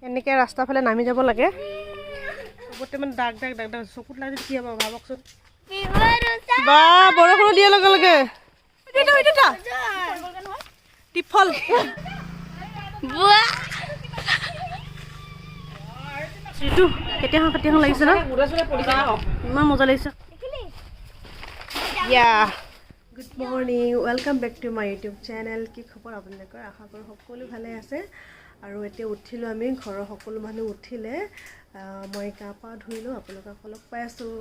এনেকৈ ৰাস্তা ফালে নামি যাব লাগে চবতে মানে দাগ দাগ দাগ দাগ চকুত লাগি কি হ'ব ভাবকচোন বা বৰষুণ দিয়াৰ লগে লগে টিফল এইটো কেতিয়াখন লাগিছে ন ইমান মজা লাগিছে good morning welcome back to my YouTube channel কি খবৰ আপোনালোকৰ আশা কৰোঁ সকলো ভালে আছে আৰু এতিয়া উঠিলোঁ আমি ঘৰৰ সকলো মানুহ উঠিলে মই গা পা ধুইলোঁ আপোনালোকক অলপ পাই আছোঁ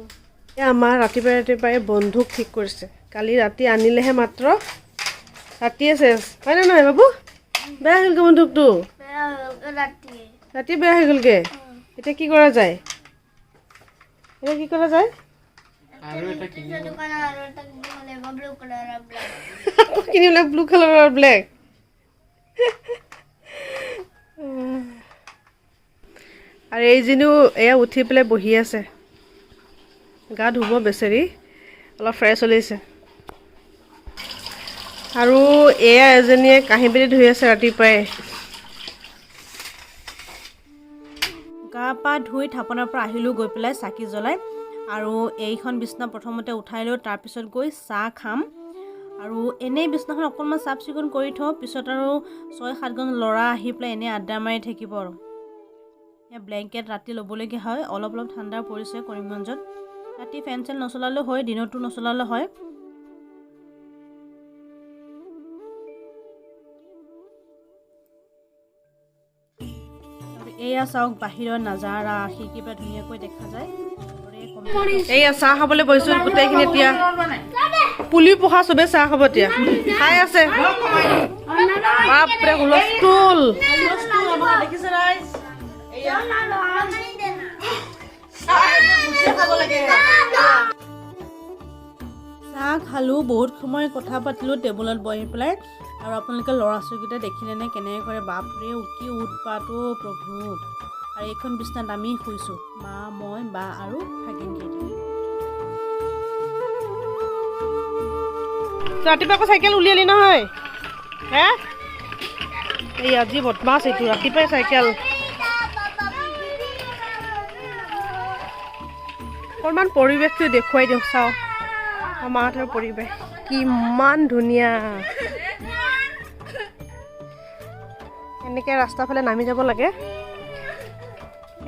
এয়া আমাৰ ৰাতিপুৱাই বন্ধুক ঠিক কৰিছে কালি ৰাতি আনিলেহে মাত্ৰ ৰাতিয়ে চেছ হয়নে নহয় বাবু বেয়া হৈ গ'লগৈ বন্ধুকটো ৰাতি বেয়া হৈ গ'লগৈ এতিয়া কি কৰা যায় ব্লু কালাৰৰ ব্লেক আৰু এইজনীও এয়া উঠি পেলাই বহি আছে গা ধুব বেচেৰি অলপ ফ্ৰেছ হৈছে আৰু এয়া এজনীয়ে কাঁহী বাতি ধুই আছে ৰাতিপুৱাই গা পা ধুই থাপনাৰ পৰা আহিলোঁ গৈ পেলাই চাকি জ্বলাই আৰু এইখন বিছনা প্ৰথমতে উঠাই লৈ তাৰপিছত গৈ চাহ খাম আৰু এনেই বিছনাখন অকণমান চাফ চিকুণ কৰি থওঁ পিছত আৰু 6-7জন ল'ৰা আহি পেলাই এনেই আড্ডা মাৰি থাকিব আৰু এয়া ব্লেংকেট ৰাতি ল'বলগীয়া হয় অলপ ঠাণ্ডা পৰিছে কৰিমগঞ্জত ৰাতি ফেন চেন নচলালেও হয় দিনতো নচলালেও হয় এয়া চাওক বাহিৰৰ নাজাৰা খিৰিকীৰ পৰা ধুনীয়াকৈ দেখা যায় এয়া চাহ খাবলৈ বহিছোঁ গোটেইখিনি এতিয়া পুলি পোখা চবেই চাহ খাব এতিয়া খাই আছে বাপৰে হুলস্থুল চাহ খালোঁ বহুত সময় কথা পাতিলোঁ টেবুলত বহি পেলাই আৰু আপোনালোকে ল'ৰা ছোৱালীকেইটা দেখিলেনে কেনেকৈ কৰে বাপৰে কি উৎপাতো প্ৰভু আৰু এইখন বিছনাত আমি শুইছোঁ মা মই বা আৰু ভাগিনকেইটা ৰাতিপুৱা আকৌ চাইকেল উলিয়ালি নহয় হে এই আজি বদমাছ এইটো ৰাতিপুৱাই চাইকেল অকণমান পৰিৱেশটো দেখুৱাই দিওঁ চাওঁ মাহঁতৰ পৰিৱেশ কিমান ধুনীয়া এনেকৈ ৰাস্তাৰ ফালে নামি যাব লাগে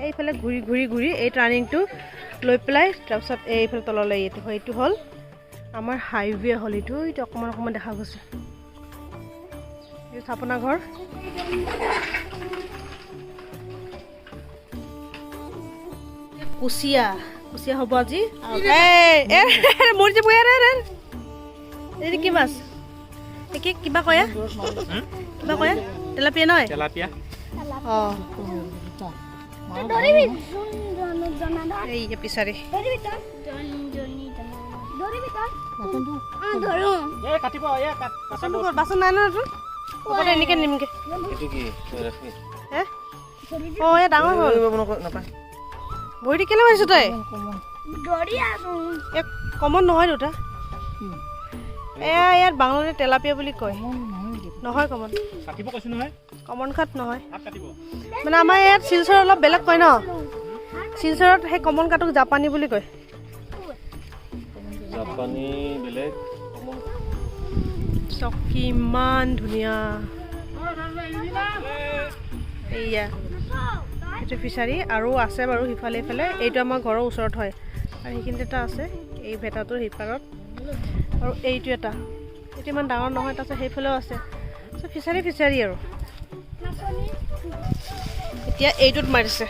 এইফালে ঘূৰি এই টাৰ্ণিংটো লৈ পেলাই তাৰপিছত এইফালে তললৈ এইটো হ'ল আমাৰ হাইৱে হ'ল এইটো অকণমান দেখা গৈছে এইটো স্থাপনা ঘৰ কুচিয়া হ'ব আজি মৰি যাব এইটো কি মাছ কিবা কয় তেলাপিয়া নহয় অঁ এই পিছাৰি বাচন নাই নহয় তোৰ এনেকৈ নিমকৈ অঁ এই ডাঙৰ হ'ল ভৰি কেলৈ মাৰিছ তই কমন নহয় দুটা এয়া ইয়াত বাংলাতে তেলাপিয়া বুলি কয় নহয় কমন কাট নহয় মানে আমাৰ ইয়াত শিলচৰত অলপ বেলেগ কয় ন শিলচৰত সেই কমন কাটক জাপানী বুলি কয় কিমান ধুনীয়া এইয়া এইটো ফিচাৰী আৰু আছে বাৰু সিফালে এইটো আমাৰ ঘৰৰ ওচৰত হয় আৰু সেইখিনিত এটা আছে এই ভেটাটোৰ সিপাৰত আৰু এইটো এটা এইটো ইমান ডাঙৰ নহয় তাৰপিছত সেইফালেও আছে ফিচাৰী আৰু এতিয়া এইটোত মাৰিছে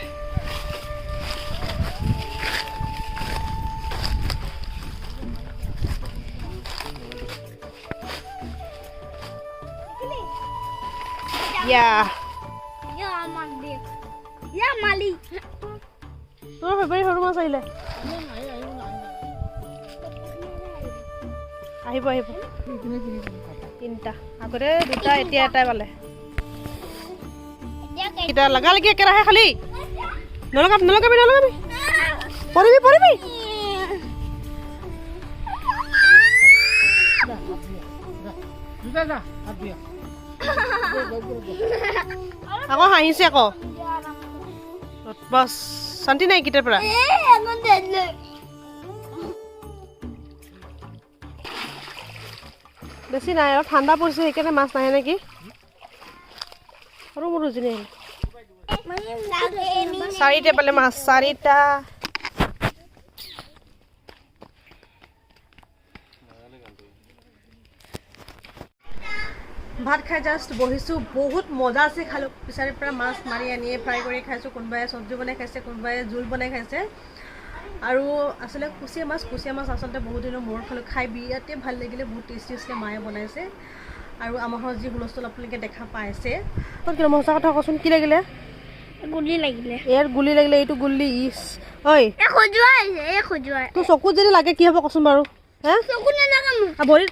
তোৰ ফেব্ৰুৱাৰী সৰু মাছ আহিলে আহিব তিনিটা আগতে দুটা এতিয়া এটাই পালে এটা লগালগি একেৰাহে খালি নলগাবি পৰিবি আকৌ হাঁহিছে আকৌ বাস শান্তি নাই কিটাৰ পৰা বেছি নাই আৰু ঠাণ্ডা পৰিছে সেইকাৰণে মাছ নাহে নেকি সৰু সৰু জনী চাৰিটা পালে মাছ চাৰিটা ভাত খাই জাষ্ট বহিছোঁ বহুত মজা আছে খালোঁ পিছাৰীৰ পৰা মাছ মাৰি আনিয়ে ফ্ৰাই কৰি খাইছোঁ কোনোবাই চব্জি বনাই খাইছে কোনোবাই জোল বনাই খাইছে আৰু আচলতে কুচিয়া মাছ আচলতে বহুত দিনৰ মূৰত খালোঁ খাই বিৰাটে ভাল লাগিলে বহুত টেষ্টি আছিলে মায়ে বনাইছে আৰু আমাৰ ঘৰত যি হুলস্থুল আপোনালোকে দেখা পাইছে কিয় মই সঁচা কথা কচোন কি লাগিলে গুলি লাগিলে ইয়াৰ গুলি লাগিলে এইটো গুলি ইচ ঐ তোৰ চকুত যদি লাগে কি হ'ব কচোন বাৰু হে ভৰিত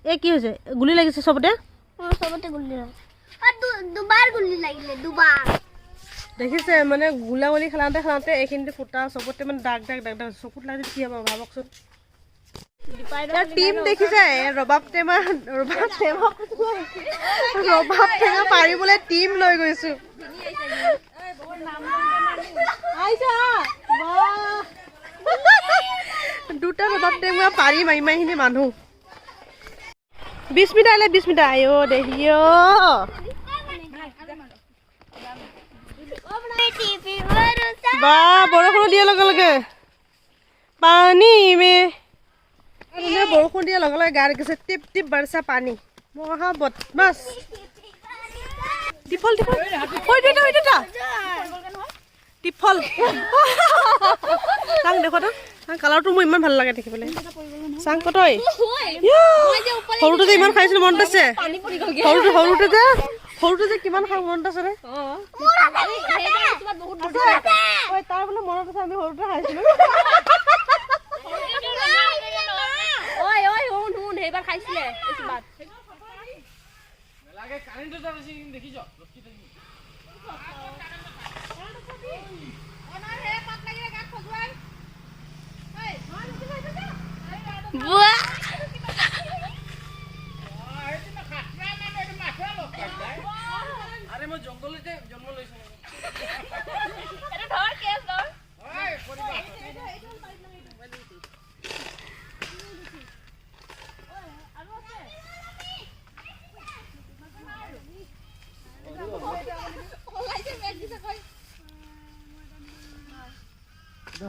এ কি হৈছে গুলি লাগিছে চবতে চবতে গুলি দুবাৰ গুলি লাগিলে দুবাৰ দেখিছে মানে গুলাগুলি খেলাওঁতে এইখিনিতে ফুটা চবতে মানে দাগ চকুত লাগি কি হ'ব ভাবকচোন টিম দেখিছে ৰবাব টেঙা পাৰিবলৈ টিম লৈ গৈছো দুটা ৰবাব টেঙা পাৰিম ইমানখিনি মানুহ 20 মিনিট আহিলে 20 মিনিট আয়ো দেখিও বা বৰষুণ দিয়া লগে লগে পানী মে বৰষুণ দিয়া লগে লগে গাড়ী গৈছে টিপ টিপ বাৰিছা পানী মহা বদমাছ টিফল টিফল চাং দেখো তো কালাৰটো মোৰ ইমান ভাল লাগে দেখিবলৈ চাং কতই সৰুতে যে ইমান খাইছিলো মনত আছে সৰুতে যে কিমান খাই মনত আছে ৰে তাৰ বোলে মনত আছে আমি সৰুতে খাইছিলো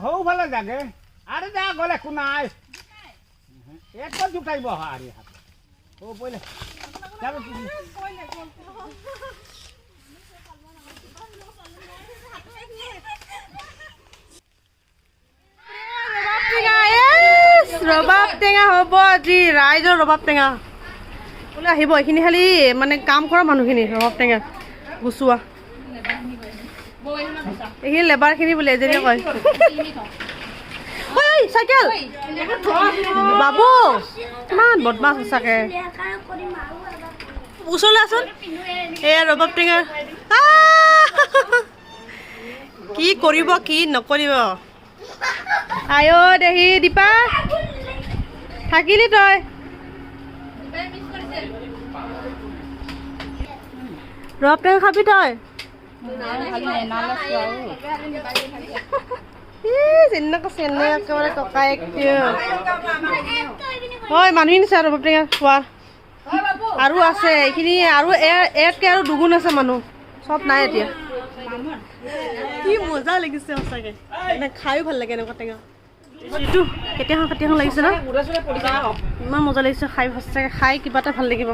হৌ ভালে জাগে আরে যা গলে কোনাই এক তো জুটাইব আরে হাত ও বলে যাব কি ৰবাব টেঙা হ'ব আজি ৰাইজৰ ৰবাব টেঙা বোলে আহিব এইখিনি খালি মানে কাম কৰা মানুহখিনি ৰবাব টেঙা গুচোৱা এইখিনি লেবাৰখিনি বোলে এজনীয়ে কয় ঐ চাইকেল বাবু ইমান বদমাছ সঁচাকে ওচৰলৈ আছোন এয়া ৰবাব টেঙা কি কৰিব কি নকৰিব আয়ো দেহি দীপা থাকিলি তই ৰবাব টেঙা খাবি তই হয় মানুহখিনি চা ৰবাব টেঙা খোৱা আৰু আছে এইখিনি আৰু ইয়াতকে আৰু দুগুণ আছে মানুহ চব নাই এতিয়া কি মজা লাগিছে সঁচাকে খায়ো ভাল লাগে এনেকুৱা টেঙা এইটো কেতিয়া লাগিছে ন ইমান মজা লাগিছে খাই সঁচাকে খাই কিবা এটা ভাল লাগিব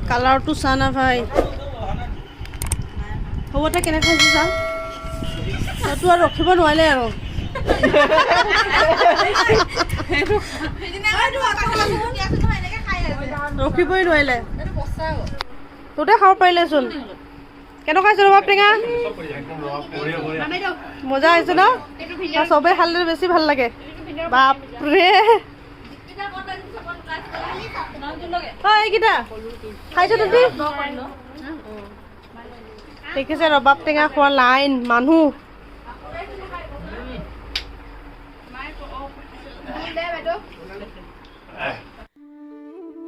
কালাৰটো চা না ভাই হ'ব তই কেনেকৈ খাইছোঁ চা তইতো আৰু ৰখিব নোৱাৰিলে আৰু ৰখিবই নোৱাৰিলে তোতে খাব পাৰিলেচোন কেনেকুৱা হৈছে ৰবাব টেঙা মজা হৈছে ন চবেই খালে বেছি ভাল লাগে বাপৰে এইকেইটা খাইছ তহঁতি দেখিছে ৰবাব টেঙা খোৱা লাইন মানুহ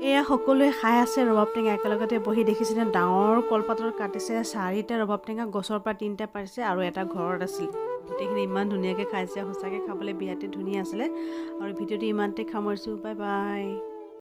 এয়া সকলোৱে খাই আছে ৰবাব টেঙা একেলগতে বহি দেখিছেনে ডাঙৰ কলপাতৰ কাটিছে 4টা ৰবাব টেঙা গছৰ পৰা 3টা পাৰিছে আৰু এটা ঘৰত আছিল গোটেইখিনি ইমান ধুনীয়াকৈ খাইছে সঁচাকৈ খাবলৈ বিৰাটেই ধুনীয়া আছিলে আৰু ভিডিঅ'টো ইমানতে সামৰিছোঁ বাই বাই